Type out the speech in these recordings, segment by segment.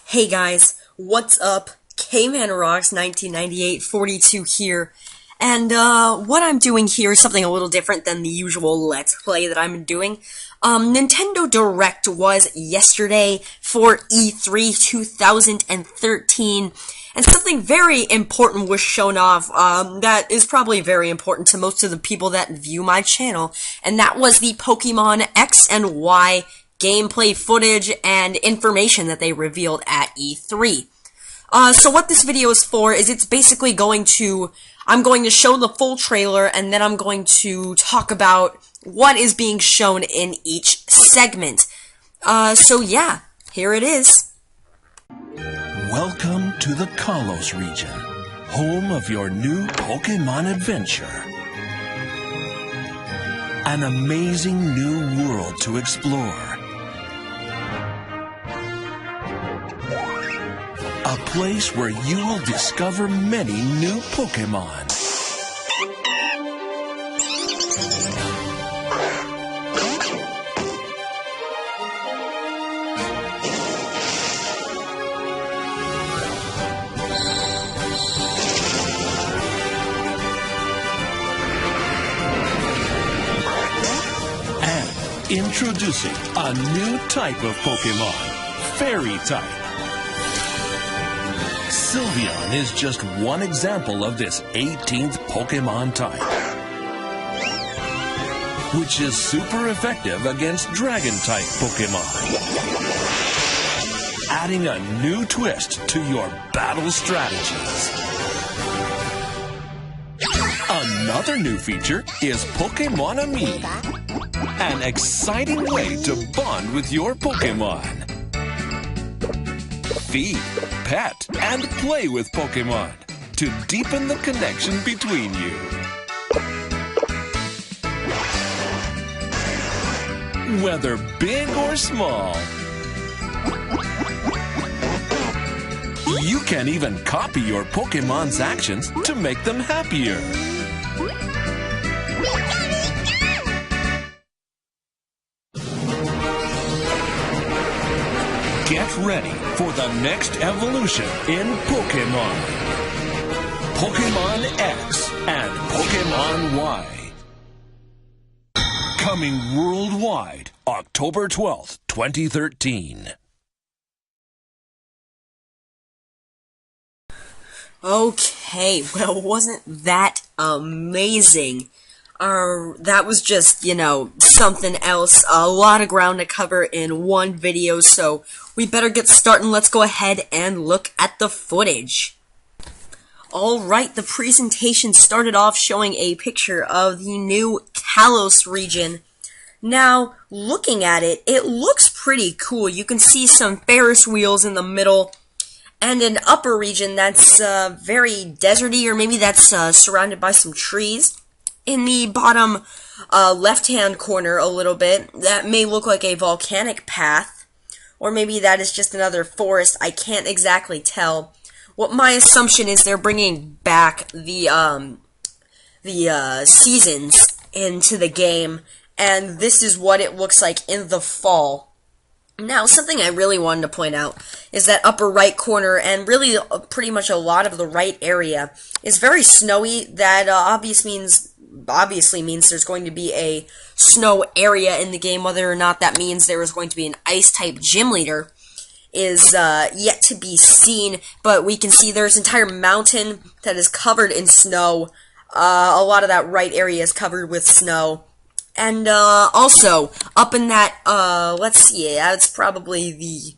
Hey guys, what's up? K-Man Rocks 1998 42 here, and what I'm doing here is something a little different than the usual Let's Play that I'm doing. Nintendo Direct was yesterday for E3 2013, and something very important was shown off, that is probably very important to most of the people that view my channel, and that was the Pokemon X and Y gameplay footage and information that they revealed at E3. So what this video is for is it's basically I'm going to show the full trailer and then I'm going to talk about what is being shown in each segment. So yeah, here it is. Welcome to the Kalos region, home of your new Pokemon adventure. An amazing new world to explore. A place where you will discover many new Pokemon. And introducing a new type of Pokemon, Fairy type. Sylveon is just one example of this 18th Pokemon type, which is super effective against Dragon-type Pokemon, adding a new twist to your battle strategies. Another new feature is Pokemon Amiibo, an exciting way to bond with your Pokemon. Feed, pet, and play with Pokemon to deepen the connection between you. Whether big or small, you can even copy your Pokemon's actions to make them happier. Get ready for the next evolution in Pokemon. Pokemon X and Pokemon Y. Coming worldwide, October 12th, 2013. Okay, well, wasn't that amazing? That was just, something else. A lot of ground to cover in one video, so we better get started and let's go ahead and look at the footage. Alright, the presentation started off showing a picture of the new Kalos region. Now, looking at it, it looks pretty cool. You can see some Ferris wheels in the middle, and an upper region that's very deserty, or maybe that's surrounded by some trees. In the bottom left-hand corner a little bit, that may look like a volcanic path, or maybe that is just another forest. I can't exactly tell. What my assumption is they're bringing back the seasons into the game, and this is what it looks like in the fall. Now, something I really wanted to point out is that upper right corner, and really pretty much a lot of the right area, is very snowy. That obviously means there's going to be a snow area in the game. Whether or not that means there is going to be an ice-type gym leader is yet to be seen, but we can see there's an entire mountain that is covered in snow. A lot of that right area is covered with snow. And also, up in that, let's see, it's probably the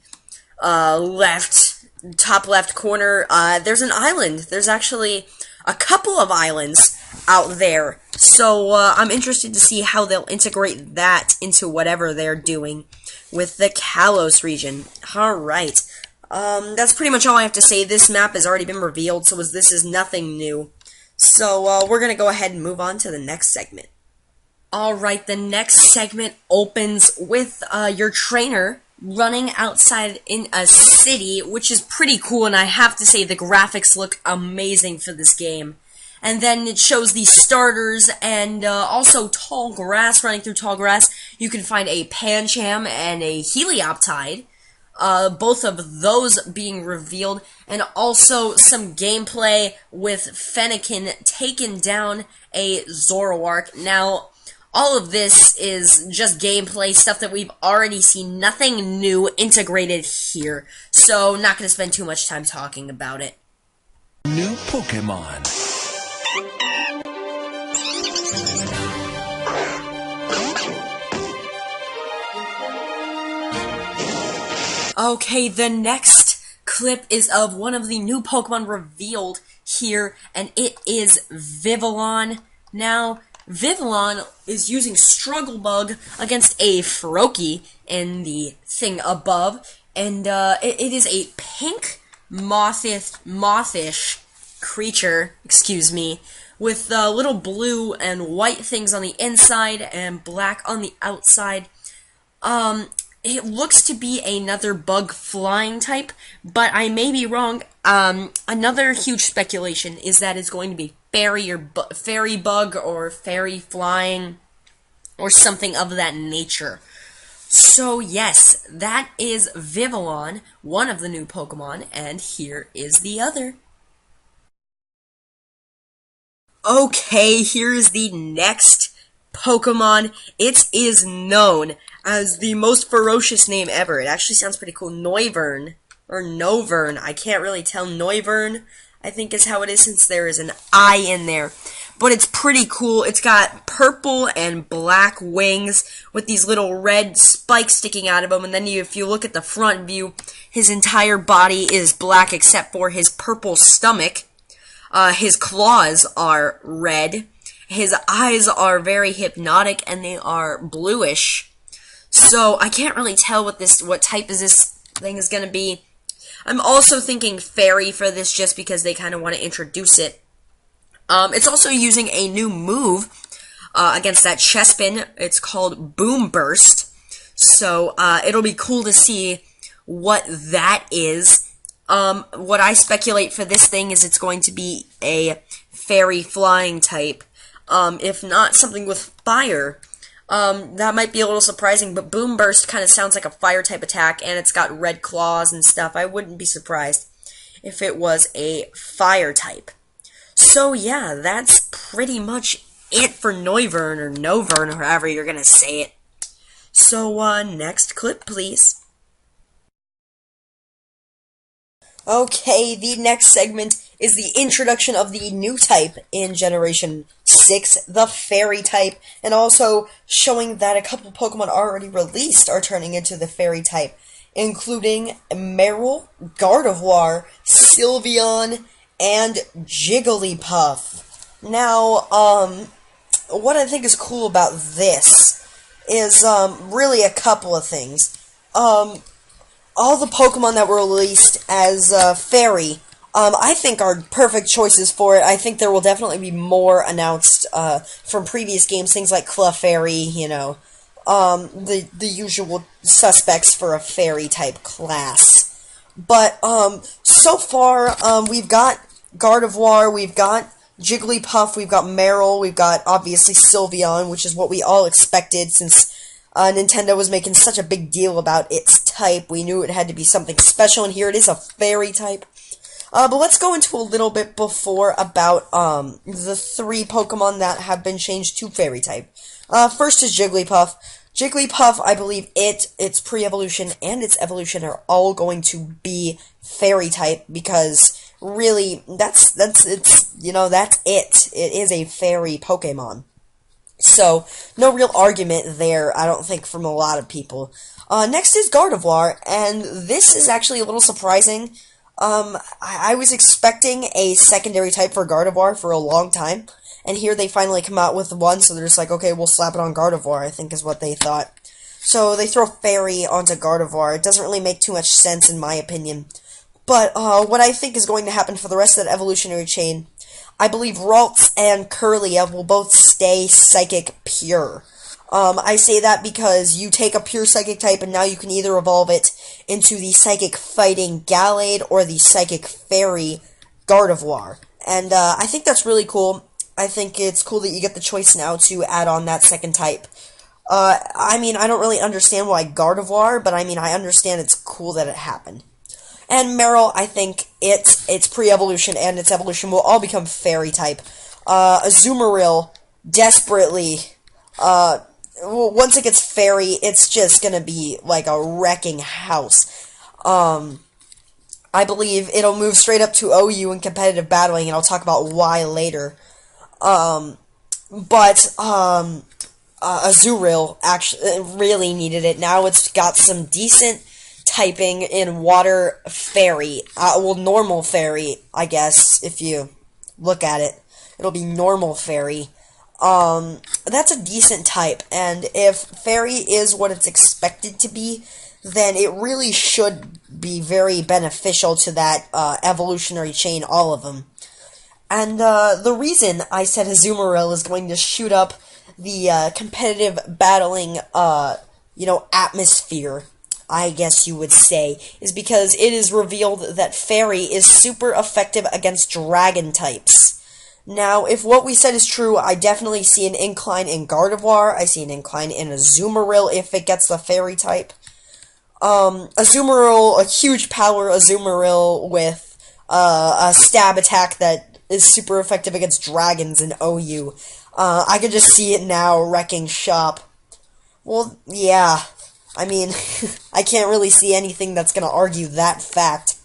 top left corner, there's an island. There's actually a couple of islands out there. So, I'm interested to see how they'll integrate that into whatever they're doing with the Kalos region. Alright. That's pretty much all I have to say. This map has already been revealed, so this is nothing new. So, we're gonna go ahead and move on to the next segment. Alright, the next segment opens with, your trainer running outside in a city, which is pretty cool, and I have to say the graphics look amazing for this game. And then it shows the starters and also tall grass. Running through tall grass, you can find a Pancham and a Helioptide. both of those being revealed, and also some gameplay with Fennekin taking down a Zoroark. Now, all of this is just gameplay, stuff that we've already seen, nothing new integrated here, so not going to spend too much time talking about it. New Pokemon. Okay, the next clip is of one of the new Pokemon revealed here, and it is Vivillon. Now, Vivillon is using Struggle Bug against a Froakie in the thing above, and it is a pink mothish creature, with little blue and white things on the inside and black on the outside. It looks to be another bug flying type, but I may be wrong. Another huge speculation is that it's going to be fairy bug or fairy flying or something of that nature. So yes, that is Vivillon, one of the new Pokemon, and here is the other. Okay, here is the next Pokemon. It is known as the most ferocious name ever. It actually sounds pretty cool. Noivern, or Novern, I can't really tell. Noivern, I think is how it is since there is an I in there. But it's pretty cool. It's got purple and black wings with these little red spikes sticking out of them. And then if you look at the front view, his entire body is black except for his purple stomach. His claws are red. His eyes are very hypnotic and they are bluish. So I can't really tell what type is this thing is going to be. I'm also thinking fairy for this just because they kind of want to introduce it. It's also using a new move against that Chespin. It's called Boom Burst. So it'll be cool to see what that is. What I speculate for this thing is it's going to be a fairy flying type. If not something with fire. That might be a little surprising, but Boom Burst kind of sounds like a fire type attack, and it's got red claws and stuff. I wouldn't be surprised if it was a fire type. So yeah, that's pretty much it for Noivern, or Novern, or however you're gonna say it. So, next clip, please. Okay, the next segment is the introduction of the new type in Generation 6, the Fairy type, and also showing that a couple Pokemon already released are turning into the Fairy type, including Marill, Gardevoir, Sylveon, and Jigglypuff. Now, what I think is cool about this is, really a couple of things. All the Pokemon that were released as, Fairy, I think are perfect choices for it. I think there will definitely be more announced, from previous games, things like Clefairy, the usual suspects for a Fairy-type class. But, so far, we've got Gardevoir, we've got Jigglypuff, we've got Marill, we've got, obviously, Sylveon, which is what we all expected since Nintendo was making such a big deal about its type. We knew it had to be something special, and here it is, a Fairy type. But let's go into a little bit before about, the three Pokemon that have been changed to Fairy type. First is Jigglypuff. Jigglypuff, I believe its pre-evolution, and its evolution are all going to be Fairy type, because really, that's it. It is a Fairy Pokemon. So, no real argument there, I don't think, from a lot of people. Next is Gardevoir, and this is actually a little surprising. I was expecting a secondary type for Gardevoir for a long time, and here they finally come out with one, so they're just like, okay, we'll slap it on Gardevoir, I think is what they thought. So, they throw Fairy onto Gardevoir. It doesn't really make too much sense, in my opinion. But, what I think is going to happen for the rest of that evolutionary chain, I believe Ralts and Kirlia will both stay Psychic Pure. I say that because you take a pure Psychic type, and now you can either evolve it into the Psychic Fighting Gallade or the Psychic Fairy Gardevoir. And, I think that's really cool. I think it's cool that you get the choice now to add on that second type. I mean, I don't really understand why Gardevoir, but I mean, I understand it's cool that it happened. And Meryl, I think its pre-evolution and its evolution will all become fairy type. Azumarill desperately, once it gets fairy, it's just gonna be like a wrecking house. I believe it'll move straight up to OU in competitive battling, and I'll talk about why later. Azurill actually really needed it. Now it's got some decent typing in water fairy. Well, normal fairy, I guess, if you look at it. It'll be normal fairy. That's a decent type, and if fairy is what it's expected to be, then it really should be very beneficial to that evolutionary chain, all of them. And the reason I said Azumarill is going to shoot up the competitive battling, atmosphere, I guess you would say, is because it is revealed that Fairy is super effective against dragon types. Now, if what we said is true, I definitely see an incline in Gardevoir, I see an incline in Azumarill if it gets the Fairy type. Azumarill, a huge power Azumarill with a stab attack that is super effective against dragons in OU. I could just see it now wrecking shop. Well, yeah. I mean, I can't really see anything that's gonna argue that fact.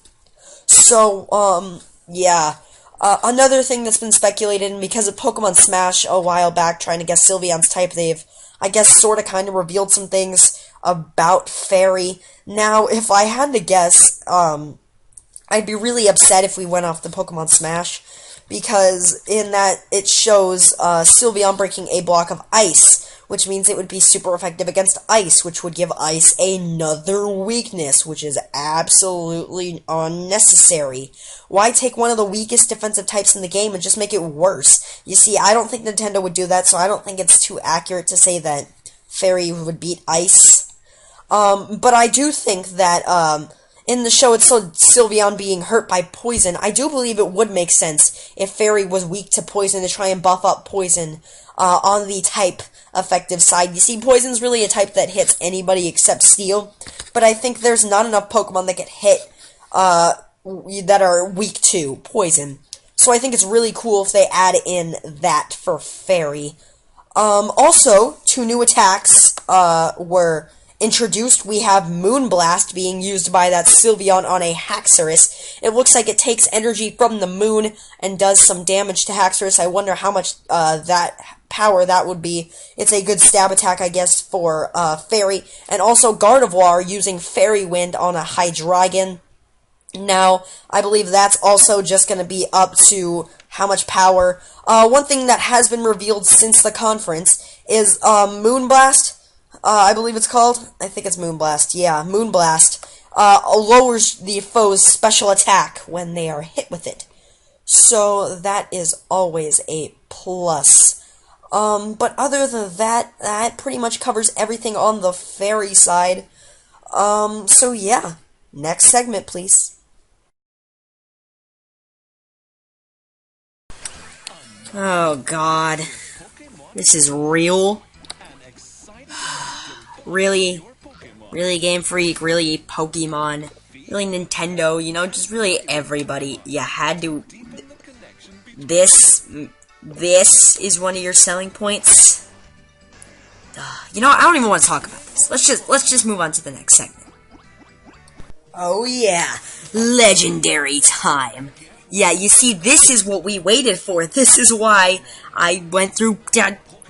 So, yeah. Another thing that's been speculated, and because of Pokemon Smash a while back trying to guess Sylveon's type, they've, I guess, sorta kinda revealed some things about Fairy. Now, if I had to guess, I'd be really upset if we went off the Pokemon Smash, because in that it shows Sylveon breaking a block of ice, which means it would be super effective against ice, which would give ice another weakness, which is absolutely unnecessary. Why take one of the weakest defensive types in the game and just make it worse? You see, I don't think Nintendo would do that, so I don't think it's too accurate to say that Fairy would beat ice. But I do think that, in the show, it's Sylveon being hurt by poison. I do believe it would make sense if Fairy was weak to poison to try and buff up poison on the type effective side. You see, poison's really a type that hits anybody except Steel, but I think there's not enough Pokemon that get hit that are weak to poison. So I think it's really cool if they add in that for Fairy. Also, 2 new attacks were introduced. We have Moonblast being used by that Sylveon on a Haxorus. It looks like it takes energy from the moon and does some damage to Haxorus. I wonder how much that power that would be. It's a good stab attack, I guess, for Fairy. And also Gardevoir using Fairy Wind on a Hydreigon. Now, I believe that's also just going to be up to how much power. One thing that has been revealed since the conference is Moonblast. I believe it's called. I think it's Moonblast. Yeah, Moonblast lowers the foe's special attack when they are hit with it. So that is always a plus. But other than that, that pretty much covers everything on the Fairy side. So yeah, next segment, please. Oh God, this is real. Really, Game Freak, really Pokemon, really Nintendo, just really everybody. You had to. This is one of your selling points. I don't even want to talk about this. Let's just move on to the next segment. Oh yeah, legendary time. Yeah, you see, this is what we waited for. This is why I went through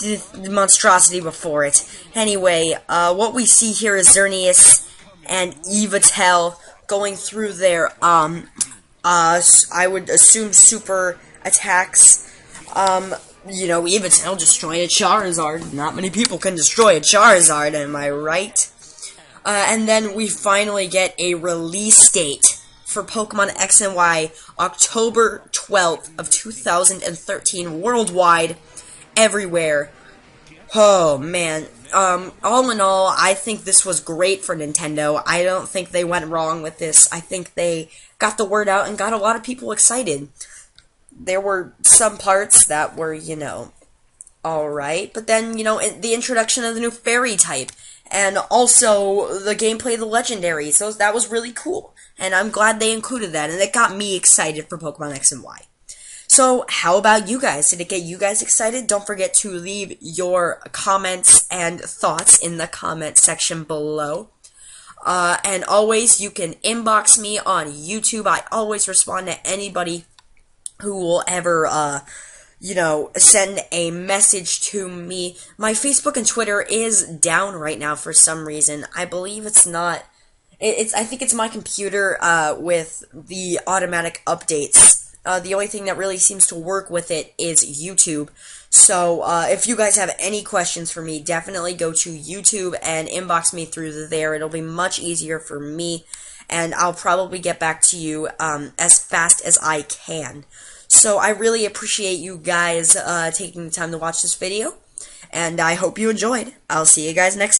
the monstrosity before it. Anyway, what we see here is Xerneas and Yveltal going through their, I would assume super attacks. Yveltal destroyed a Charizard. Not many people can destroy a Charizard, am I right? And then we finally get a release date for Pokemon X and Y, October 12th of 2013, worldwide, everywhere. Oh, man. All in all, I think this was great for Nintendo. I don't think they went wrong with this. I think they got the word out and got a lot of people excited. There were some parts that were, alright, but then, you know, the introduction of the new fairy type, and also the gameplay of the legendary, so that was really cool, and I'm glad they included that, and it got me excited for Pokemon X and Y. So, how about you guys? Did it get you guys excited? Don't forget to leave your comments and thoughts in the comment section below. And always, you can inbox me on YouTube. I always respond to anybody who will ever, you know, send a message to me. My Facebook and Twitter is down right now for some reason. I believe it's not. I think it's my computer, with the automatic updates. The only thing that really seems to work with it is YouTube. So, if you guys have any questions for me, definitely go to YouTube and inbox me through there. It'll be much easier for me, and I'll probably get back to you, as fast as I can. So, I really appreciate you guys, taking the time to watch this video, and I hope you enjoyed. I'll see you guys next time.